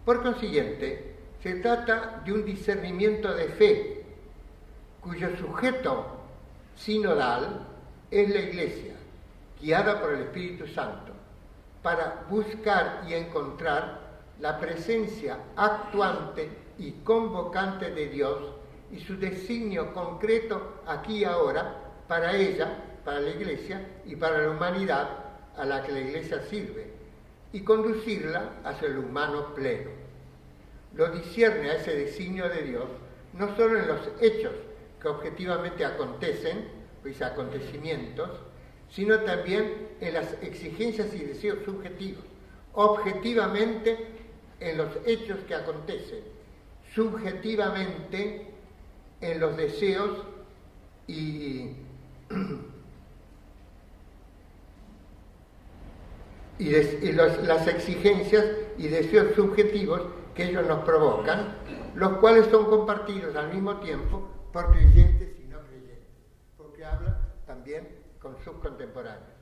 Por consiguiente, se trata de un discernimiento de fe, cuyo sujeto sinodal es la Iglesia, guiada por el Espíritu Santo, para buscar y encontrar la presencia actuante y convocante de Dios y su designio concreto aquí y ahora para ella, para la Iglesia y para la humanidad a la que la Iglesia sirve, y conducirla hacia el humano pleno. Lo discierne a ese designio de Dios no solo en los hechos que objetivamente acontecen, pues acontecimientos, sino también en las exigencias y deseos subjetivos, objetivamente en los hechos que acontecen, subjetivamente en los deseos y las exigencias y deseos subjetivos que ellos nos provocan, los cuales son compartidos al mismo tiempo por creyentes y no creyentes, porque habla también con sus contemporáneos.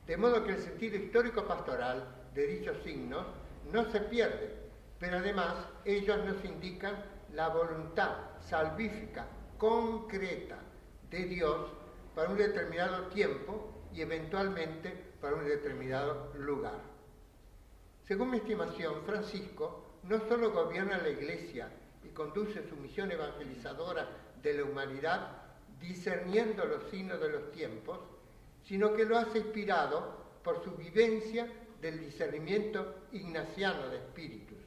De modo que el sentido histórico-pastoral de dichos signos no se pierde, pero además ellos nos indican la voluntad salvífica concreta de Dios para un determinado tiempo y eventualmente para un determinado lugar. Según mi estimación, Francisco no solo gobierna la Iglesia y conduce su misión evangelizadora de la humanidad discerniendo los signos de los tiempos, sino que lo hace inspirado por su vivencia del discernimiento ignaciano de espíritus,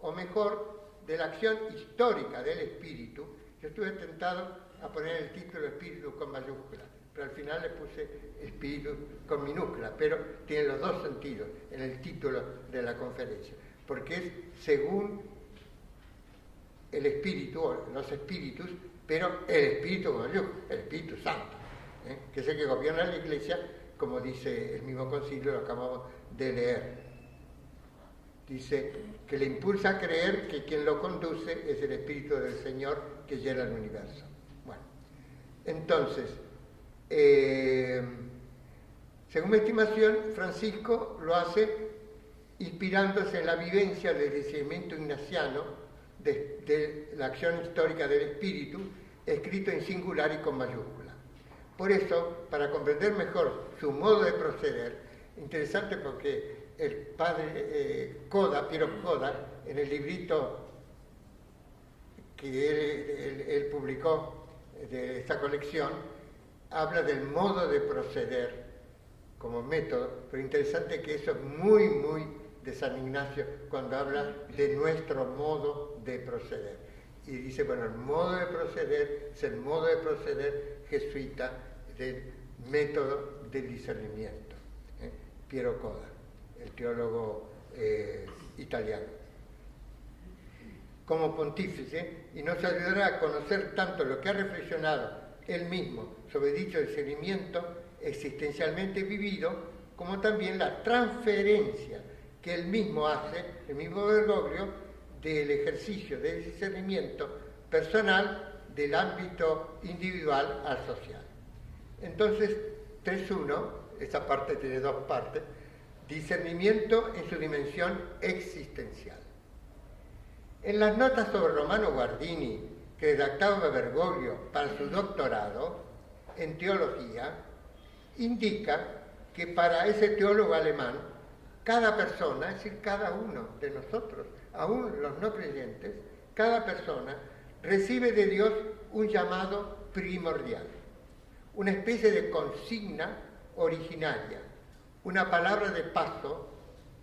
o mejor, de la acción histórica del espíritu. Yo estuve tentado a poner el título espíritu con mayúscula, pero al final le puse espíritu con minúscula, pero tiene los dos sentidos en el título de la conferencia, porque es según el espíritu, o los espíritus, pero el espíritu con mayúscula, el Espíritu Santo, que es el que gobierna la Iglesia, como dice el mismo concilio, lo acabamos de leer. Dice que le impulsa a creer que quien lo conduce es el Espíritu del Señor que llena el universo. Bueno, entonces, según mi estimación, Francisco lo hace inspirándose en la vivencia del discernimiento ignaciano de la acción histórica del Espíritu, escrito en singular y con mayúscula. Por eso, para comprender mejor su modo de proceder, interesante porque el padre Piero Coda, en el librito que él publicó de esta colección, habla del modo de proceder como método, pero interesante que eso es muy, muy de San Ignacio cuando habla de nuestro modo de proceder. Y dice, bueno, el modo de proceder es el modo de proceder jesuita del método del discernimiento. Piero Coda, el teólogo italiano. Como pontífice, y nos ayudará a conocer tanto lo que ha reflexionado él mismo sobre dicho discernimiento existencialmente vivido, como también la transferencia que él mismo hace, el mismo Bergoglio, del ejercicio del discernimiento personal del ámbito individual al social. Entonces, 3.1, esta parte tiene dos partes, discernimiento en su dimensión existencial. En las notas sobre Romano Guardini, que redactaba Bergoglio para su doctorado en teología, indica que para ese teólogo alemán, cada persona, es decir, cada uno de nosotros, aún los no creyentes, cada persona recibe de Dios un llamado primordial, una especie de consigna originaria, una palabra de paso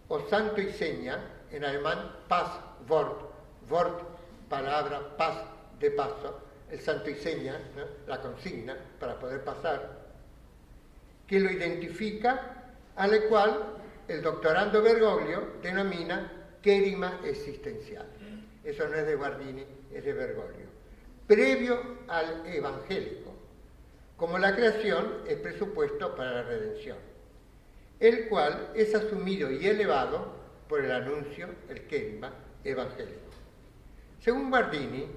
o santo y seña, en alemán Passwort, Wort, palabra, Pass, de paso, el santo y seña, ¿no? La consigna para poder pasar, que lo identifica, a la cual el doctorando Bergoglio denomina querigma existencial. Eso no es de Guardini, es de Bergoglio. Previo al evangélico, como la creación es presupuesto para la redención, el cual es asumido y elevado por el anuncio, el querigma evangélico. Según Guardini,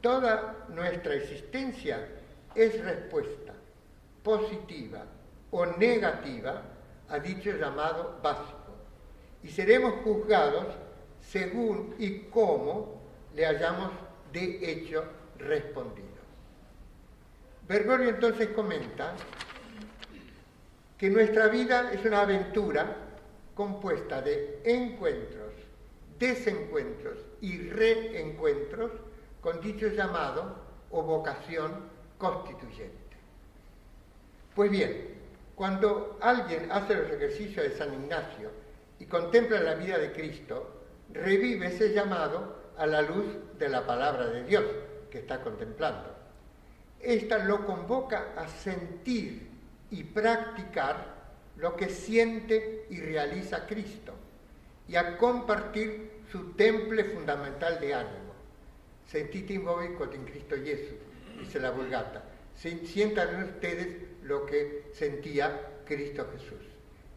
toda nuestra existencia es respuesta positiva o negativa a dicho llamado básico, y seremos juzgados según y cómo le hayamos de hecho respondido. Bergoglio entonces comenta que nuestra vida es una aventura compuesta de encuentros, desencuentros y reencuentros con dicho llamado o vocación constituyente. Pues bien, cuando alguien hace los ejercicios de San Ignacio y contempla la vida de Cristo, revive ese llamado a la luz de la palabra de Dios que está contemplando. Esta lo convoca a sentir y practicar lo que siente y realiza Cristo y a compartir su temple fundamental de ánimo. Sentite in voi quod in Cristo Jesús, dice la Vulgata. Sientan en ustedes lo que sentía Cristo Jesús.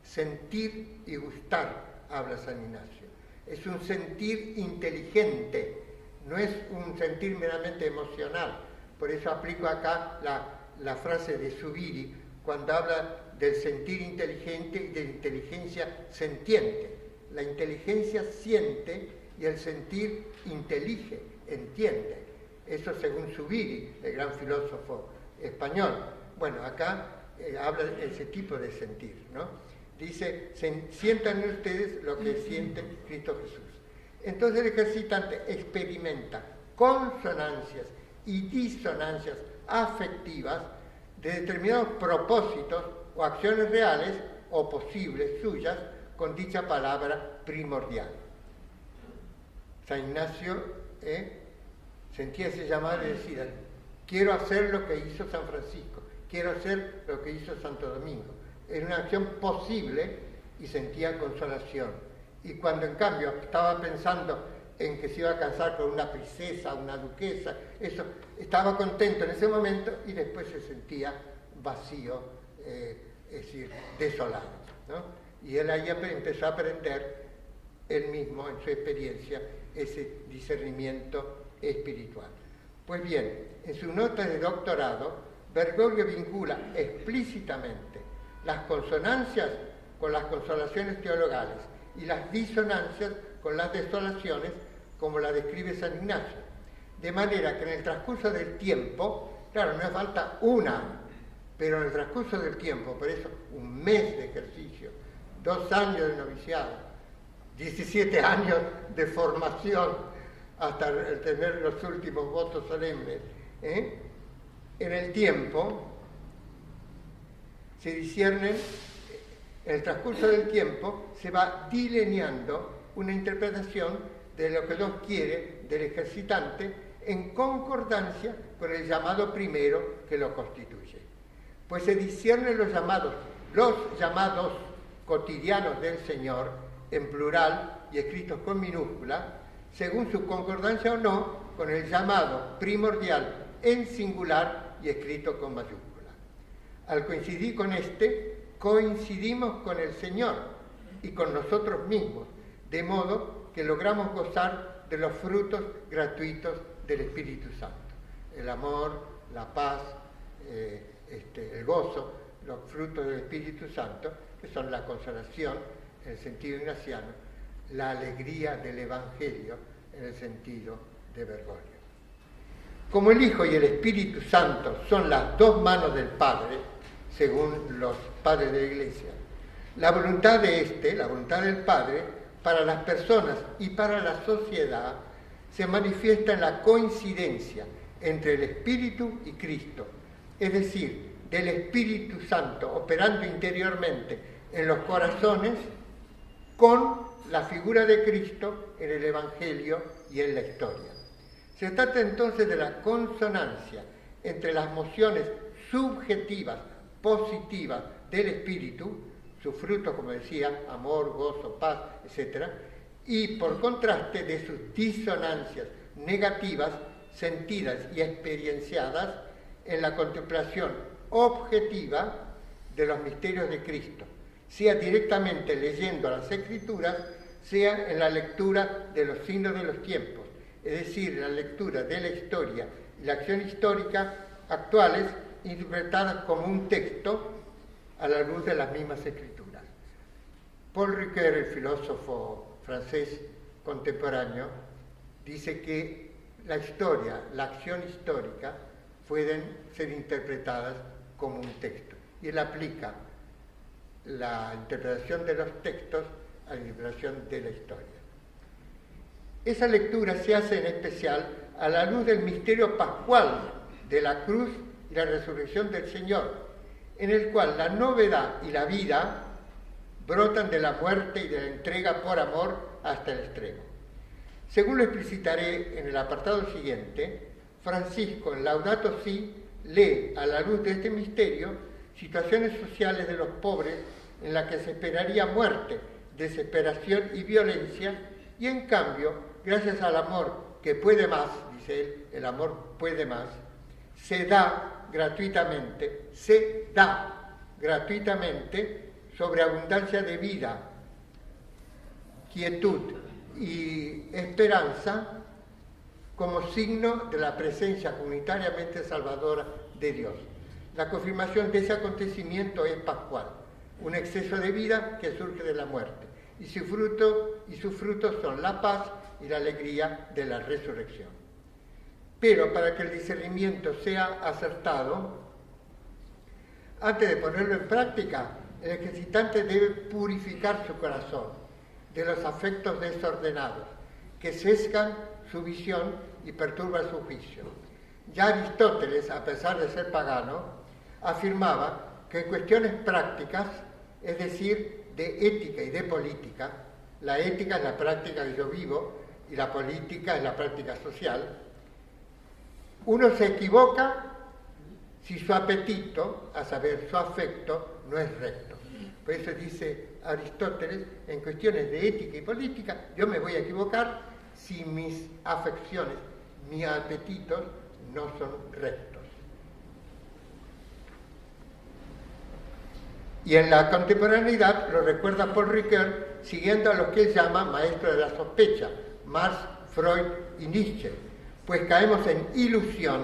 Sentir y gustar, habla San Ignacio. Es un sentir inteligente, no es un sentir meramente emocional. Por eso aplico acá la frase de Zubiri cuando habla del sentir inteligente y de la inteligencia sentiente. La inteligencia siente y el sentir intelige, entiende. Eso según Zubiri, el gran filósofo español. Bueno, acá habla de ese tipo de sentir, ¿no? Dice, sientan ustedes lo que siente Cristo Jesús. Entonces el ejercitante experimenta consonancias y disonancias afectivas de determinados propósitos o acciones reales o posibles suyas con dicha palabra primordial. San Ignacio sentía ese llamado de decir, quiero hacer lo que hizo San Francisco, quiero hacer lo que hizo Santo Domingo. Era una acción posible y sentía consolación. Y cuando en cambio estaba pensando en que se iba a casar con una princesa, una duquesa, eso, estaba contento en ese momento y después se sentía vacío, es decir, desolado, ¿no? Y él ahí empezó a aprender él mismo en su experiencia ese discernimiento espiritual. Pues bien, en su nota de doctorado, Bergoglio vincula explícitamente las consonancias con las consolaciones teologales y las disonancias con las desolaciones, como la describe San Ignacio. De manera que en el transcurso del tiempo, claro, no hace falta un año, pero en el transcurso del tiempo, por eso un mes de ejercicio, 2 años de noviciado, 17 años de formación hasta tener los últimos votos solemnes, en el tiempo se disciernen, en el transcurso del tiempo se va delineando una interpretación de lo que Dios quiere del ejercitante en concordancia con el llamado primero que lo constituye. Pues se disciernen los llamados cotidianos del Señor, en plural y escritos con minúscula, según su concordancia o no con el llamado primordial en singular y escrito con mayúscula. Al coincidir con coincidimos con el Señor y con nosotros mismos, de modo que logramos gozar de los frutos gratuitos del Espíritu Santo. El amor, la paz, el gozo, los frutos del Espíritu Santo, que son la consolación en el sentido ignaciano, la alegría del Evangelio en el sentido de Bergoglio. Como el Hijo y el Espíritu Santo son las dos manos del Padre, según los padres de la Iglesia, la voluntad de la voluntad del Padre, para las personas y para la sociedad, se manifiesta en la coincidencia entre el Espíritu y Cristo, es decir, del Espíritu Santo operando interiormente en los corazones con la figura de Cristo en el Evangelio y en la historia. Se trata entonces de la consonancia entre las mociones subjetivas, positivas del Espíritu, sus frutos, como decía, amor, gozo, paz, etc., y por contraste de sus disonancias negativas, sentidas y experienciadas en la contemplación objetiva de los misterios de Cristo, sea directamente leyendo las Escrituras, sea en la lectura de los signos de los tiempos, es decir, en la lectura de la historia y la acción histórica actuales interpretadas como un texto a la luz de las mismas Escrituras. Paul Ricoeur, el filósofo francés contemporáneo dice que la historia, la acción histórica, pueden ser interpretadas como un texto. Y él aplica la interpretación de los textos a la interpretación de la historia. Esa lectura se hace en especial a la luz del misterio pascual de la cruz y la resurrección del Señor, en el cual la novedad y la vida brotan de la muerte y de la entrega por amor hasta el extremo. Según lo explicitaré en el apartado siguiente, Francisco en Laudato Si lee a la luz de este misterio situaciones sociales de los pobres en las que se esperaría muerte, desesperación y violencia, y en cambio, gracias al amor que puede más, dice él, el amor puede más, se da gratuitamente sobreabundancia de vida, quietud y esperanza como signo de la presencia comunitariamente salvadora de Dios. La confirmación de ese acontecimiento es pascual, un exceso de vida que surge de la muerte, y sus frutos son la paz y la alegría de la resurrección. Pero para que el discernimiento sea acertado, antes de ponerlo en práctica, el ejercitante debe purificar su corazón de los afectos desordenados que sesgan su visión y perturban su juicio. Ya Aristóteles, a pesar de ser pagano, afirmaba que en cuestiones prácticas, es decir, de ética y de política, la ética es la práctica que yo vivo y la política es la práctica social, uno se equivoca si su apetito, a saber, su afecto, no es recto. Por eso dice Aristóteles, en cuestiones de ética y política, yo me voy a equivocar si mis afecciones, mis apetitos no son rectos. Y en la contemporaneidad lo recuerda Paul Ricoeur, siguiendo a lo que él llama maestro de la sospecha, Marx, Freud y Nietzsche, pues caemos en ilusión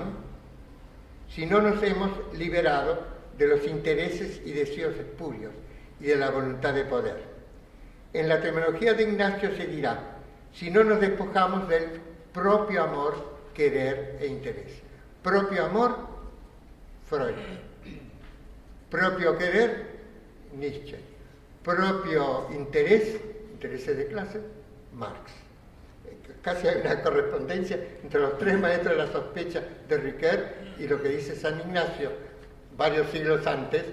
si no nos hemos liberado de los intereses y deseos espurios y de la voluntad de poder. En la terminología de Ignacio se dirá, si no nos despojamos del propio amor, querer e interés. Propio amor, Freud. Propio querer, Nietzsche. Propio interés, intereses de clase, Marx. Casi hay una correspondencia entre los tres maestros de la sospecha de Ricoeur y lo que dice San Ignacio varios siglos antes,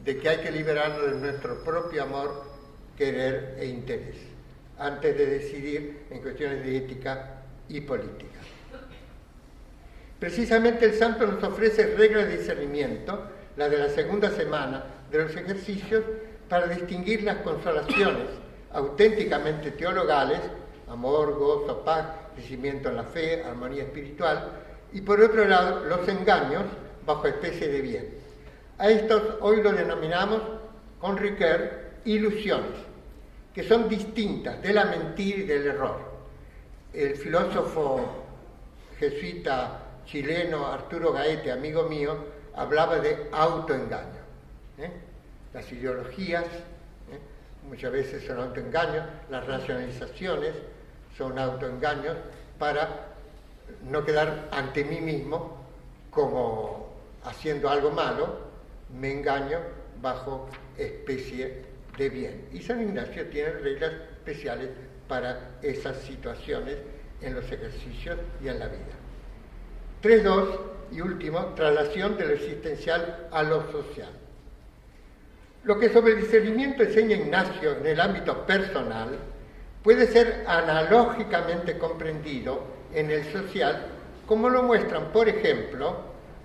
de que hay que liberarnos de nuestro propio amor, querer e interés, antes de decidir en cuestiones de ética y política. Precisamente el santo nos ofrece reglas de discernimiento, la de la segunda semana de los ejercicios, para distinguir las consolaciones auténticamente teologales, amor, gozo, paz, crecimiento en la fe, armonía espiritual, y por otro lado los engaños bajo especie de bien. A estos hoy lo denominamos, con Ricoeur, ilusiones, que son distintas de la mentira y del error. El filósofo jesuita chileno Arturo Gaete, amigo mío, hablaba de autoengaño. Las ideologías muchas veces son autoengaños, las racionalizaciones son autoengaños para no quedar ante mí mismo como haciendo algo malo, me engaño bajo especie de bien. Y San Ignacio tiene reglas especiales para esas situaciones en los ejercicios y en la vida. 3.2 y último, traslación de lo existencial a lo social. Lo que sobre el discernimiento enseña Ignacio en el ámbito personal puede ser analógicamente comprendido en el social, como lo muestran, por ejemplo,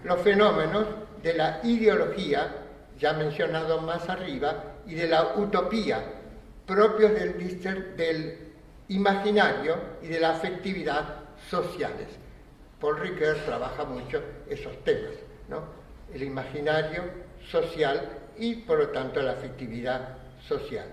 los fenómenos de la ideología, ya mencionado más arriba, y de la utopía, propios del imaginario y de la afectividad sociales. Paul Ricoeur trabaja mucho esos temas, ¿no? El imaginario social y, por lo tanto, la afectividad social.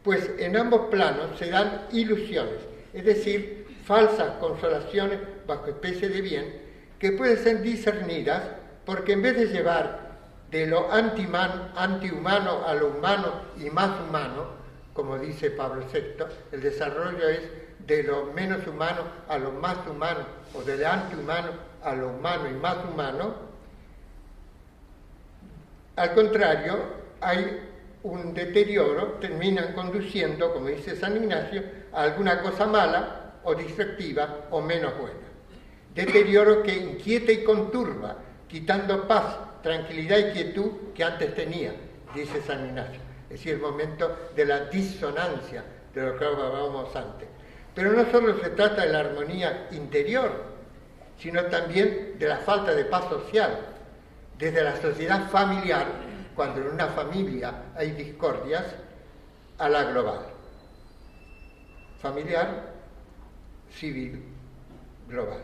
Pues en ambos planos se dan ilusiones, es decir, falsas consolaciones bajo especie de bien, que pueden ser discernidas porque en vez de llevar de lo antihumano a lo humano y más humano, como dice Pablo VI, el desarrollo es de lo menos humano a lo más humano, o del antihumano a lo humano y más humano. Al contrario, hay un deterioro, terminan conduciendo, como dice San Ignacio, a alguna cosa mala o distractiva o menos buena. Deterioro que inquieta y conturba, quitando paz, tranquilidad y quietud que antes tenía, dice San Ignacio. Es decir, el momento de la disonancia de lo que hablábamos antes. Pero no solo se trata de la armonía interior, sino también de la falta de paz social, desde la sociedad familiar, cuando en una familia hay discordias, a la global. Familiar, civil, global.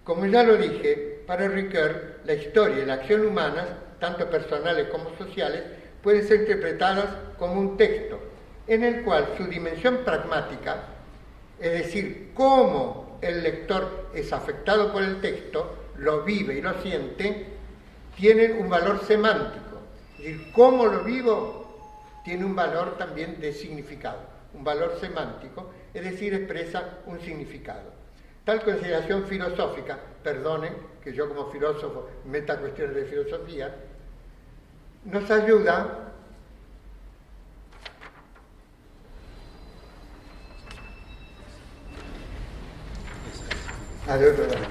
Como ya lo dije, para Ricoeur, la historia y la acción humanas, tanto personales como sociales, pueden ser interpretadas como un texto, en el cual su dimensión pragmática, es decir, cómo el lector es afectado por el texto, lo vive y lo siente, tienen un valor semántico. Es decir, cómo lo vivo tiene un valor también de significado, un valor semántico, es decir, expresa un significado. Tal consideración filosófica, perdonen que yo como filósofo meta cuestiones de filosofía, nos ayuda a de otro lado.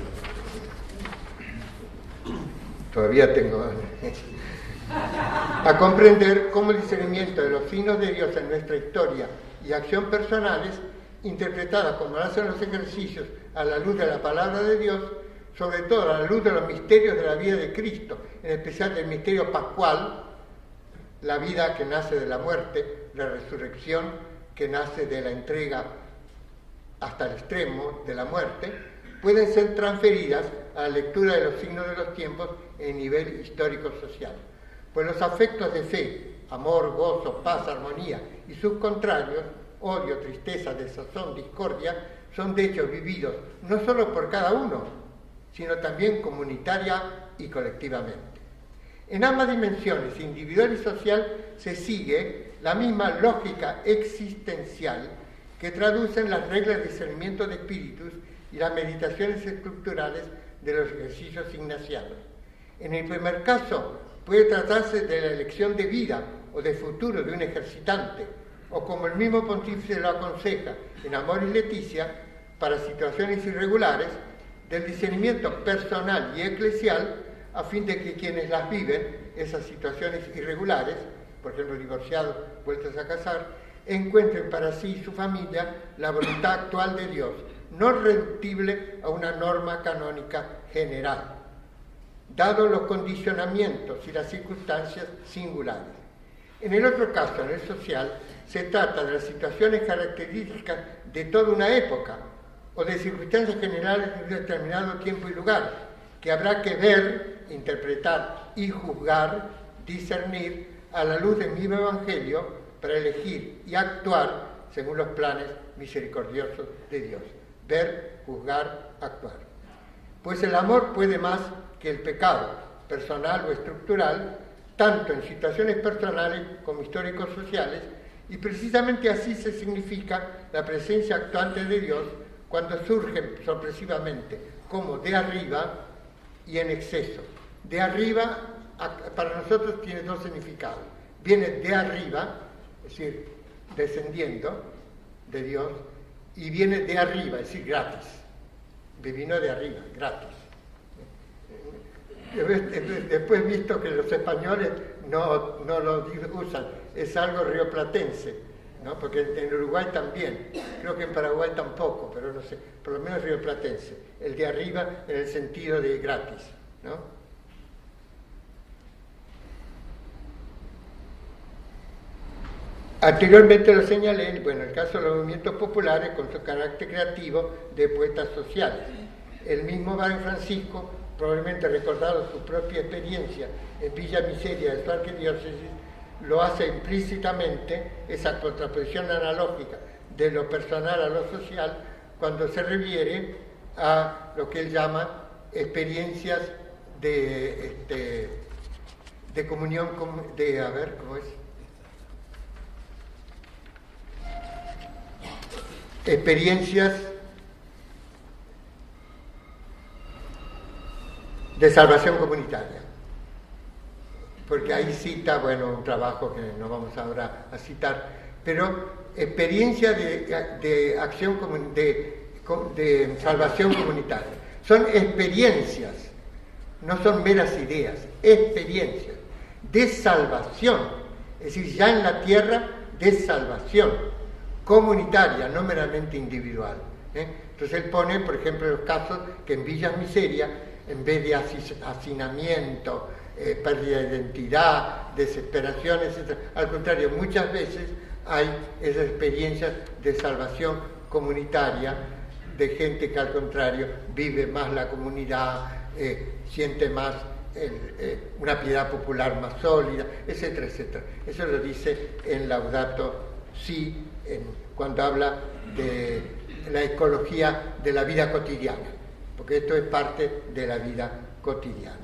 Todavía tengo a comprender cómo el discernimiento de los signos de Dios en nuestra historia y acción personales, interpretadas como lo hacen los ejercicios a la luz de la palabra de Dios, sobre todo a la luz de los misterios de la vida de Cristo, en especial del misterio pascual, la vida que nace de la muerte, la resurrección que nace de la entrega hasta el extremo de la muerte, pueden ser transferidas a la lectura de los signos de los tiempos en nivel histórico-social. Pues los afectos de fe, amor, gozo, paz, armonía y sus contrarios, odio, tristeza, desazón, discordia, son de hecho vividos no solo por cada uno, sino también comunitaria y colectivamente. En ambas dimensiones, individual y social, se sigue la misma lógica existencial que traducen las reglas de discernimiento de espíritus y las meditaciones estructurales de los ejercicios ignacianos. En el primer caso, puede tratarse de la elección de vida o de futuro de un ejercitante, o como el mismo pontífice lo aconseja en Amoris Laetitia, para situaciones irregulares, del discernimiento personal y eclesial, a fin de que quienes las viven, esas situaciones irregulares, por ejemplo divorciados, vueltos a casar, encuentren para sí y su familia la voluntad actual de Dios, no reductible a una norma canónica general, dados los condicionamientos y las circunstancias singulares. En el otro caso, en el social, se trata de las situaciones características de toda una época o de circunstancias generales de un determinado tiempo y lugar, que habrá que ver, interpretar y juzgar, discernir a la luz del mismo Evangelio para elegir y actuar según los planes misericordiosos de Dios. Ver, juzgar, actuar. Pues el amor puede más que el pecado, personal o estructural, tanto en situaciones personales como históricos sociales, y precisamente así se significa la presencia actuante de Dios cuando surgen sorpresivamente como de arriba y en exceso. De arriba, para nosotros tiene dos significados. Viene de arriba, es decir, descendiendo de Dios, y viene de arriba, es decir, gratis. Me vino de arriba, gratis. Después visto que los españoles no lo usan, es algo rioplatense, ¿no? Porque en Uruguay también, creo que en Paraguay tampoco, pero no sé, por lo menos rioplatense, el de arriba en el sentido de gratis, ¿no? Anteriormente lo señalé, bueno, el caso de los movimientos populares con su carácter creativo de poetas sociales. El mismo Padre Francisco, probablemente recordado su propia experiencia en Villa Miseria de su arquidiócesis, lo hace implícitamente, esa contraposición analógica de lo personal a lo social, cuando se refiere a lo que él llama experiencias de comunión, a ver, ¿cómo es? experiencias de salvación comunitaria, porque ahí cita, bueno, un trabajo que no vamos ahora a citar, pero experiencia de acción de salvación comunitaria. Son experiencias, no son meras ideas, experiencias de salvación, es decir, ya en la tierra, de salvación comunitaria, no meramente individual. Entonces él pone, por ejemplo, los casos que en Villas Miseria, en vez de hacinamiento, pérdida de identidad, desesperación, etc., al contrario, muchas veces hay esas experiencias de salvación comunitaria, de gente que al contrario vive más la comunidad, siente más una piedad popular más sólida, etcétera, etcétera. Eso lo dice en Laudato Si, cuando habla de la ecología de la vida cotidiana, porque esto es parte de la vida cotidiana.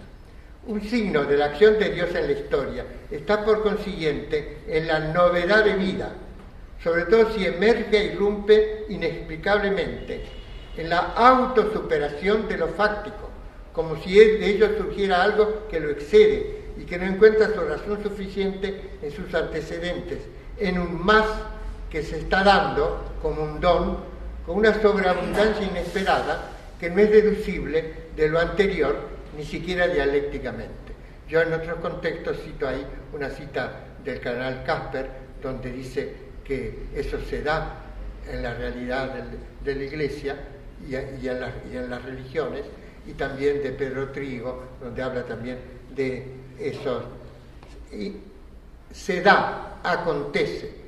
Un signo de la acción de Dios en la historia está por consiguiente en la novedad de vida, sobre todo si emerge e irrumpe inexplicablemente en la autosuperación de lo fáctico, como si de ello surgiera algo que lo excede y que no encuentra su razón suficiente en sus antecedentes, en un más que se está dando como un don, con una sobreabundancia inesperada que no es deducible de lo anterior, ni siquiera dialécticamente. Yo en otros contextos cito ahí una cita del cardenal Casper, donde dice que eso se da en la realidad de la Iglesia y en las religiones, y también de Pedro Trigo, donde habla también de eso. Y se da, acontece.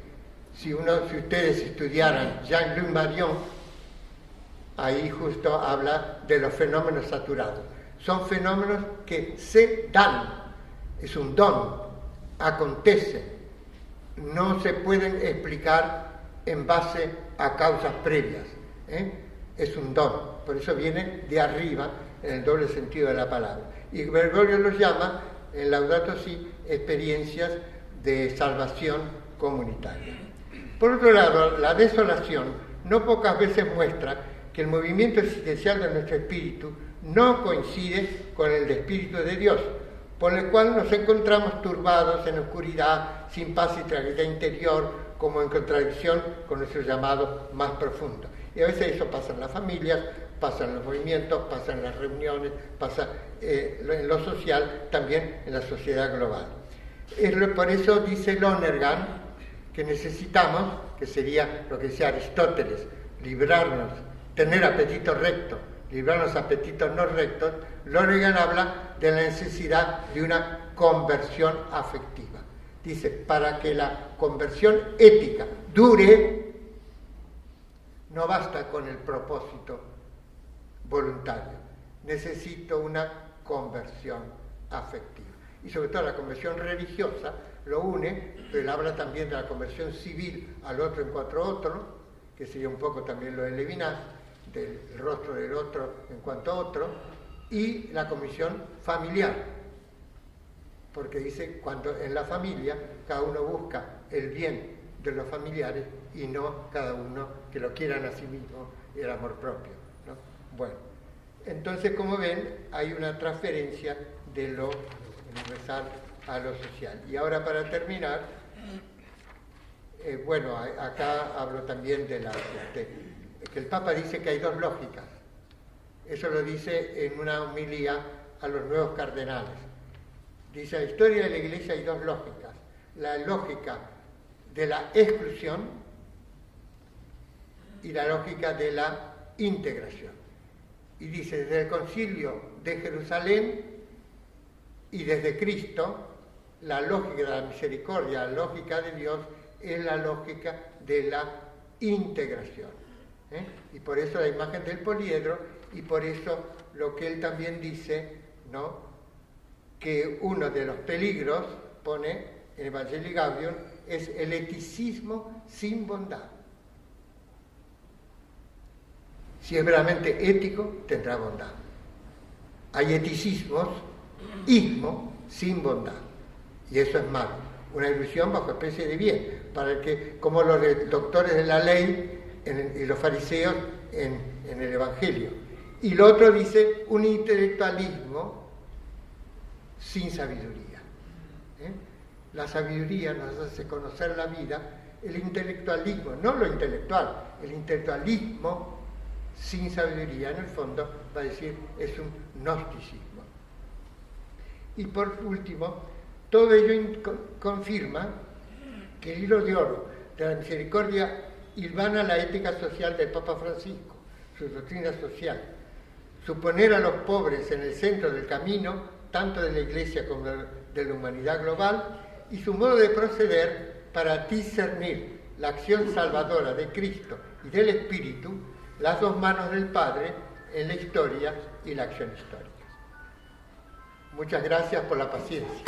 Si ustedes estudiaran Jean-Luc Marion, ahí justo habla de los fenómenos saturados. Son fenómenos que se dan, es un don, acontece, no se pueden explicar en base a causas previas, es un don, por eso viene de arriba en el doble sentido de la palabra. Y Bergoglio los llama, en Laudato Si, experiencias de salvación comunitaria. Por otro lado, la desolación no pocas veces muestra que el movimiento existencial de nuestro espíritu no coincide con el de espíritu de Dios, por el cual nos encontramos turbados en oscuridad, sin paz y tranquilidad interior, como en contradicción con nuestro llamado más profundo. Y a veces eso pasa en las familias, pasa en los movimientos, pasa en las reuniones, pasa en lo social, también en la sociedad global. Por eso dice Lonergan que necesitamos, que sería lo que decía Aristóteles, librarnos, tener apetito recto, librarnos apetitos no rectos. Lonergan habla de la necesidad de una conversión afectiva. Dice, para que la conversión ética dure, no basta con el propósito voluntario, necesito una conversión afectiva. Y sobre todo la conversión religiosa lo une, pero él habla también de la conversión civil al otro en cuanto a otro, que sería un poco también lo de Levinas, del rostro del otro en cuanto a otro, y la conversión familiar, porque dice, cuando en la familia cada uno busca el bien de los familiares y no cada uno que lo quieran a sí mismo y el amor propio, ¿no? Bueno, entonces, como ven, hay una transferencia de lo universal a lo social. Y ahora, para terminar, bueno, acá hablo también de que el Papa dice que hay dos lógicas. Eso lo dice en una homilía a los nuevos cardenales. Dice, en la historia de la Iglesia hay dos lógicas. La lógica de la exclusión y la lógica de la integración. Y dice, desde el Concilio de Jerusalén y desde Cristo, la lógica de la misericordia, la lógica de Dios, es la lógica de la integración. Y por eso la imagen del poliedro, y por eso lo que él también dice, ¿no?, que uno de los peligros, pone en Evangelii Gaudium, es el eticismo sin bondad. Si es verdaderamente ético, tendrá bondad. Hay eticismos, ismo, sin bondad. Y eso es malo. Una ilusión bajo especie de bien. Para el que, como los doctores de la ley, y los fariseos en el Evangelio. Y lo otro dice un intelectualismo sin sabiduría. La sabiduría nos hace conocer la vida, el intelectualismo, no lo intelectual, el intelectualismo sin sabiduría, en el fondo, va a decir, es un gnosticismo. Y por último, todo ello confirma que el hilo de oro de la misericordia hilvana la ética social del Papa Francisco, su doctrina social, su poner a los pobres en el centro del camino, tanto de la Iglesia como de la humanidad global, y su modo de proceder para discernir la acción salvadora de Cristo y del Espíritu, las dos manos del Padre en la historia y la acción histórica. Muchas gracias por la paciencia.